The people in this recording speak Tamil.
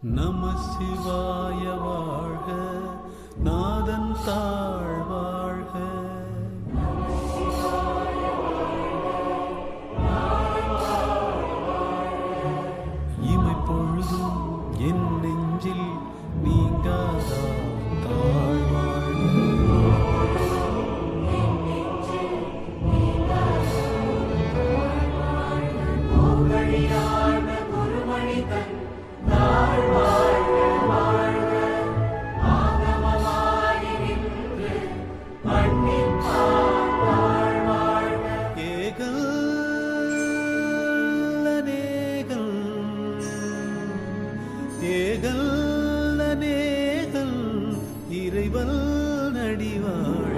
நம சிவாய வாழ்க, நாதன் தாழ் வாழ்க. இமை பொழுதும் என் நெஞ்சில் நீங்காதா தாழ் வாழ்க. ஏகல் அநேகல் இறைவன் நடிவாழ்.